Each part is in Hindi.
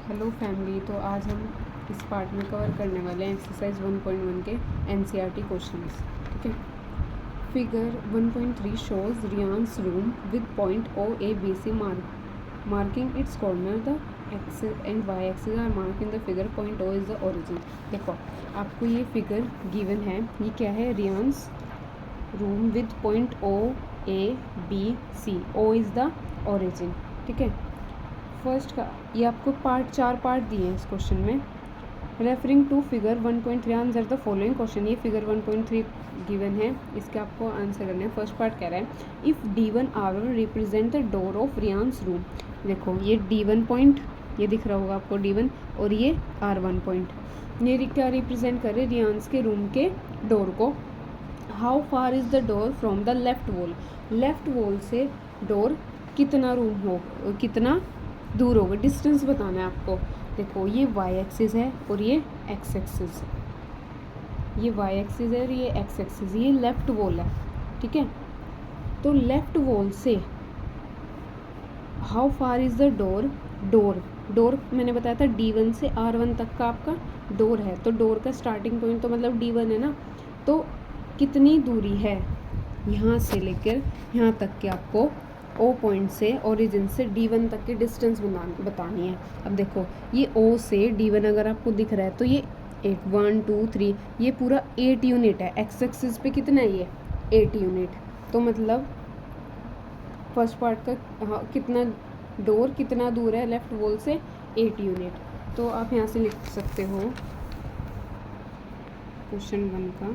Hello family. तो आज हम इस पार्ट में कवर करने वाले हैं एक्सरसाइज 1.1 के एनसीईआरटी क्वेश्चंस। ठीक है। Figure 1.3 shows Riyan's room with point O A B C marking its corner the X and Y axis are mark in the figure. Point O is the origin. देखो, आपको ये फिगर गिवन है। ये क्या है? Riyan's room with point O A B C. O is the origin. ठीक है। फर्स्ट का ये आपको चार पार्ट दिए हैं इस क्वेश्चन में। Referring to figure 1.3 answer the following question. ये फिगर 1.3 गिवन है, इसके आपको आंसर करना है। फर्स्ट पार्ट कह रहा है if D1 R1 represent the door of Riyan's room. देखो, ये D1 पॉइंट, ये दिख रहा होगा आपको D1, और ये R1 पॉइंट, ये क्या रिप्रेजेंट कर रहे हैं? रियान्स के रूम के डोर को। How far is the door from the left wall. Left wall से डोर कितना दूर होगा, डिस्टेंस बताना है आपको। देखो, ये वाई एक्सिस है और ये एक्स एक्सिस, ये वाई एक्सिस है और ये एक्स एक्सिस, ये लेफ्ट वॉल है। ठीक है। तो लेफ्ट वॉल से how far is the door मैंने बताया था D1 से R1 तक का आपका डोर है। तो डोर का स्टार्टिंग पॉइंट तो मतलब D1 है ना। तो कितनी दूरी है यहाँ से लेकर यहाँ तक के आपको O पॉइंट से, ओरिजिन से D1 तक की डिस्टेंस बतानी है। अब देखो, ये O से D1 अगर आपको दिख रहा है तो ये 1 2 3 ये पूरा 8 यूनिट है। एक्स एक्सिस पे कितना है? ये 8 यूनिट। तो मतलब फर्स्ट पार्ट का कितना डोर कितना दूर है लेफ्ट वॉल से? 8 यूनिट। तो आप यहाँ से लिख सकते हो क्वेश्चन 1 का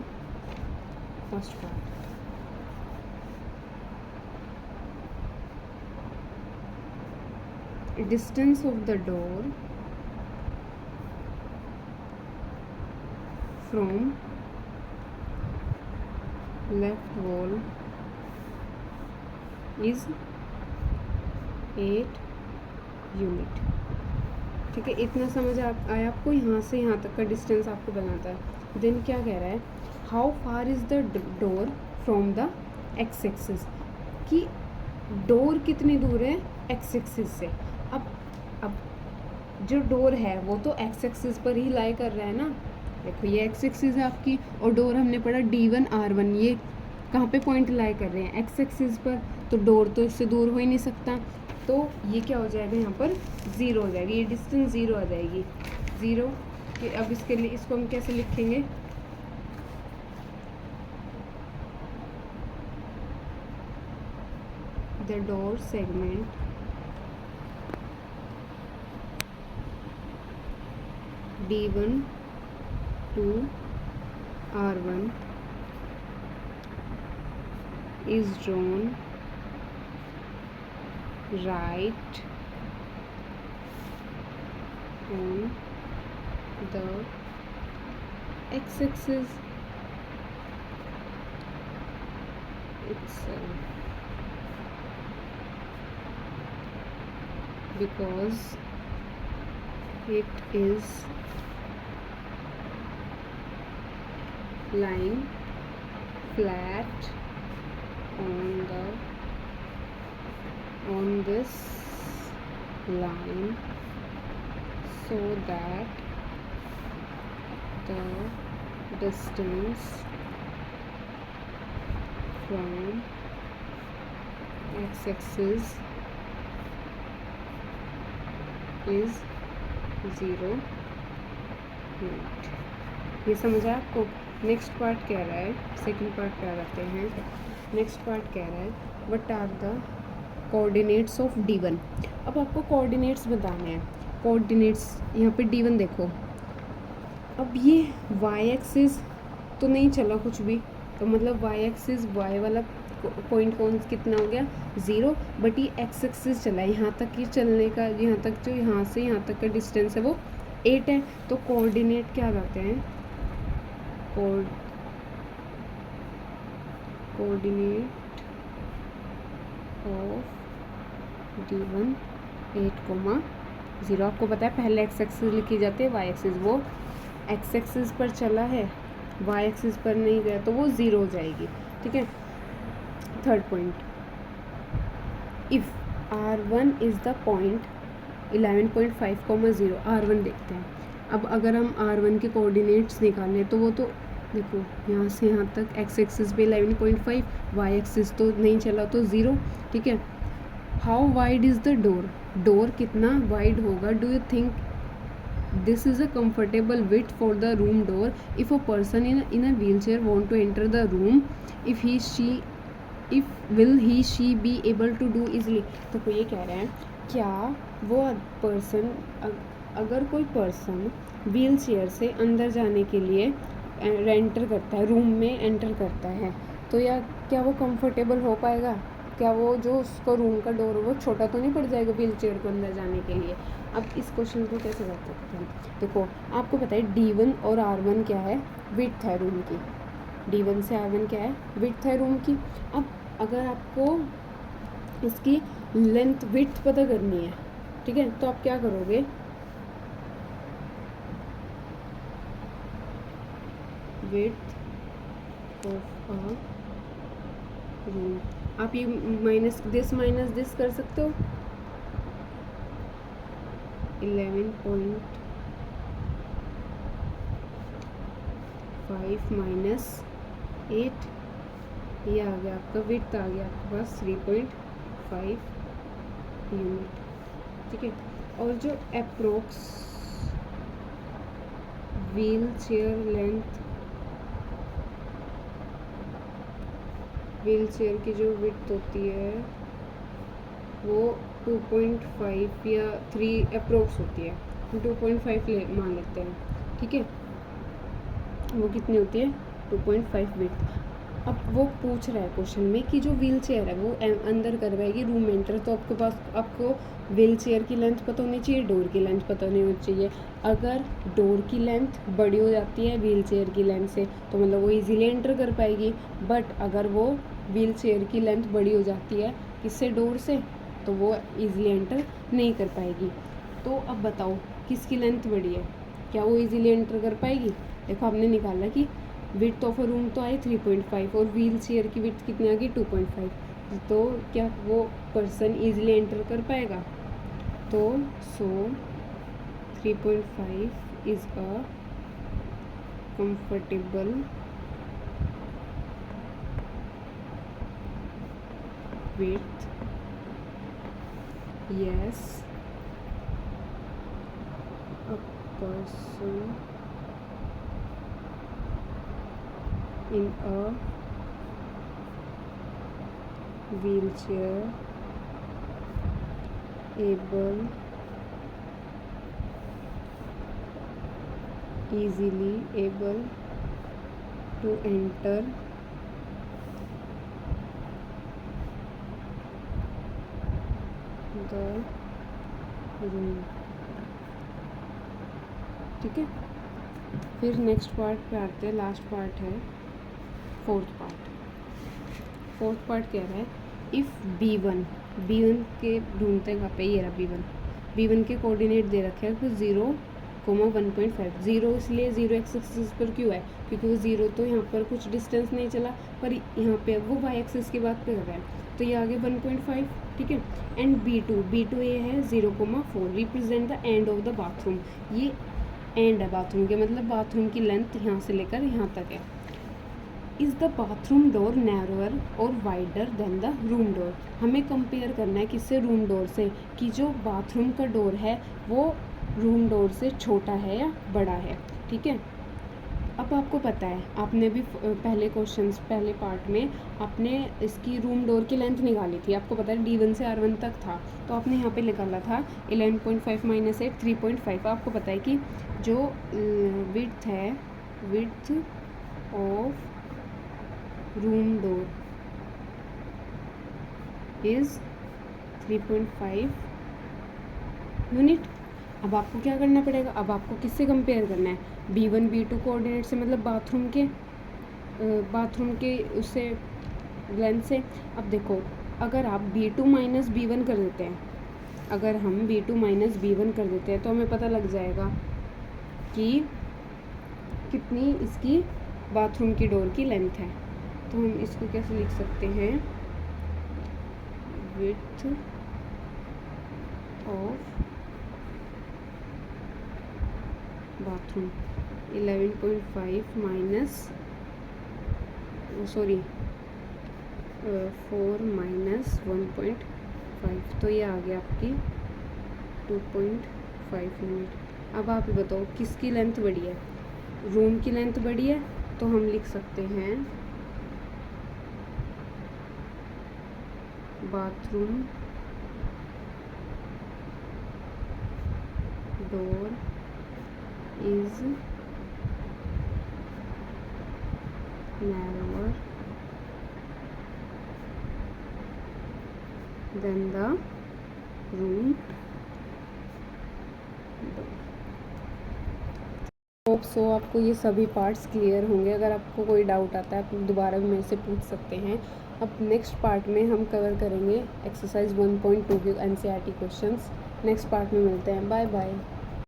first part. Distance of the door from left wall is 8 unit. ठीक है, इतना समझ आया आपको? यहाँ से यहाँ तक का डिस्टेंस आपको बनाता है। देन क्या कह रहा है? How far is the door from the x axis, कि डोर कितनी दूर है एक्स एक्सिस से। अब जो डोर है वो तो एक्स एक्सिस पर ही लाई कर रहा है ना। देखो, ये एक्स एक्सिस है आपकी, और डोर हमने पढ़ा D1 R1, ये कहाँ पे पॉइंट लाई कर रहे हैं? एक्स एक्सिस पर। तो डोर तो इससे दूर हो ही नहीं सकता। तो ये क्या हो जाएगा? यहाँ पर 0 हो जाएगी, ये डिस्टेंस 0 आ जाएगी। 0 कि अब इसके लिए इसको हम कैसे लिखेंगे? The door segment D1 to R1 is drawn right on the x-axis itself because it is lying flat on this line so that the distance from x-axis is 0 unit. ये समझ आया आपको? नेक्स्ट पार्ट कह रहा है, सेकंड पार्ट क्या करते हैं? नेक्स्ट पार्ट कह रहा है what are the coordinates of D1। अब आपको कोऑर्डिनेट्स बताने हैं। कोऑर्डिनेट्स यहाँ पे D1 देखो, अब ये वाई एक्सिस तो नहीं चला कुछ भी, तो मतलब वाई एक्सिस वाई वाला पॉइंट कौन कितना हो गया? 0। बट ये एक्स एक्सिस चला है, यहाँ तक ये चलने का, यहाँ तक जो यहाँ से यहाँ तक का डिस्टेंस है वो 8 है। तो कोऑर्डिनेट क्या लाते हैं? Coordinate of D1 8,0। आपको पता है पहले एक्स एक्सिस लिखी जाती है, वाई एक्सिस वो एक्स एक्सिस पर चला है, वाई एक्सिस पर नहीं गया, तो वो 0 हो जाएगी। ठीक है। Third point, if R1 is the point 11.5, R1 देखते हैं। अब अगर हम R1 के कोऑर्डिनेट्स निकालें तो वो तो देखो यहाँ से यहाँ तक एक्स एक्सिस पे 11.5, वाई एक्सिस तो नहीं चला तो 0, ठीक है। How wide is the door, door कितना वाइड होगा, do you think this is a comfortable width for the room door if a person in a wheelchair want to enter the room, if will he she be able to do easily। तो कोई ये कह रहा है क्या वो पर्सन, अगर कोई पर्सन व्हील चेयर से अंदर जाने के लिए एंटर करता है, रूम में एंटर करता है, तो या क्या वो कंफर्टेबल हो पाएगा, क्या वो जो उसको रूम का डोर वो छोटा तो नहीं पड़ जाएगा व्हील चेयर को अंदर जाने के लिए। अब इस क्वेश्चन को कैसे कर सकते हैं, देखो आपको पता है D1 और R1 क्या है, विड्थ है रूम की, D1 से R1 क्या है, विड्थ है रूम की। अब अगर आपको इसकी लेंथ विड्थ पता करनी है, ठीक है, तो आप क्या करोगे, विड्थ ऑफ अ रूम, आप ये माइनस दिस कर सकते हो, 11.5 माइनस 8, ये आ गया आपका विड्थ, आ गया आपके पास 3.5 यूनिट, ठीक है। और जो approx wheel chair length, wheel chair की जो विड्थ होती है वो 2.5 या 3 अप्रोक्स होती है, 2.5 मान लेते हैं, ठीक है। वो कितनी होती है, 2.5 विड्थ। अब वो पूछ रहा है क्वेश्चन में कि जो व्हील चेयर है वो अंदर करवाएगी रूम एंटर, तो आपके पास आपको व्हील चेयर की लेंथ पता होनी चाहिए, डोर की लेंथ पता नहीं होनी चाहिए। अगर डोर की लेंथ बड़ी हो जाती है व्हील चेयर की लेंथ से तो मतलब वो इजीली एंटर कर पाएगी, बट अगर वो व्हील चेयर की लेंथ बड़ी हो जाती है किससे, डोर से, तो वो इजीली एंटर नहीं कर पाएगी। तो अब बताओ किसकी लेंथ बड़ी है, क्या वो इजीली एंटर कर पाएगी। देखो आपने निकाला कि विड्थ ऑफ अ रूम तो आई 3.5 और व्हील चेयर की विड्थ कितनी आ गई 2.5, तो क्या वो पर्सन इजीली एंटर कर पाएगा, तो सो 3.5 is a comfortable width, yes, a person in a wheelchair easily able to enter the room, ठीक है। फिर नेक्स्ट पार्ट पे आते हैं, लास्ट पार्ट है फोर्थ पार्ट कह रहा है इफ़ B1 के ढूंढते हैं कहाँ पे, ये रहा B1 के कोऑर्डिनेट दे रखे हैं तो 0,1.5, 0 इसलिए 0 एक्स एक्सिस पर क्यों है, क्योंकि वो 0 तो यहाँ पर कुछ डिस्टेंस नहीं चला, पर यहाँ पे वो वाई एक्सिस की बात कर रहा है, तो ये आगे 1.5, ठीक है। एंड B2 ये है 0,4, represent the end of the bathroom, ये एंड है बाथरूम के, मतलब बाथरूम की लेंथ यहाँ से लेकर यहाँ तक है। Is the bathroom door narrower और wider than the room door, हमें कंपेयर करना है किससे, रूम डोर से, कि जो बाथरूम का डोर है वो रूम डोर से छोटा है या बड़ा है, ठीक है। अब आपको पता है आपने भी पहले पार्ट में आपने इसकी रूम डोर की लेंथ निकाली थी, आपको पता है D1 से R1 तक था, तो आपने यहाँ पे निकाला था 11.5 माइनस 8 3.5। आपको पता है कि जो विड्थ है, width of room door is 3.5 unit. अब आपको क्या करना पड़ेगा, अब आपको किससे कंपेयर करना है, B1 B2 कोऑर्डिनेट से, मतलब बाथरूम के उससे लेंथ से। अब देखो अगर आप B2 माइनस B1 कर देते हैं, अगर हम B2 माइनस B1 कर देते हैं तो हमें पता लग जाएगा कि कितनी इसकी बाथरूम की डोर की लेंथ है। तो हम इसको कैसे लिख सकते हैं, width of bathroom 11.5 minus 4 minus 1.5, तो ये आ गया आपकी 2.5 यूनिट। अब आप बताओ किसकी लेंथ बड़ी है? रूम की लेंथ बड़ी है, तो हम लिख सकते हैं bathroom door is narrower than the room door। Hope so आपको ये सभी पार्ट्स क्लियर होंगे। अगर आपको कोई डाउट आता है आप दोबारा भी मेरे से पूछ सकते हैं। अब नेक्स्ट पार्ट में हम कवर करेंगे एक्सरसाइज 1.2 के NCERT क्वेश्चंस। नेक्स्ट पार्ट में मिलते हैं। Bye bye.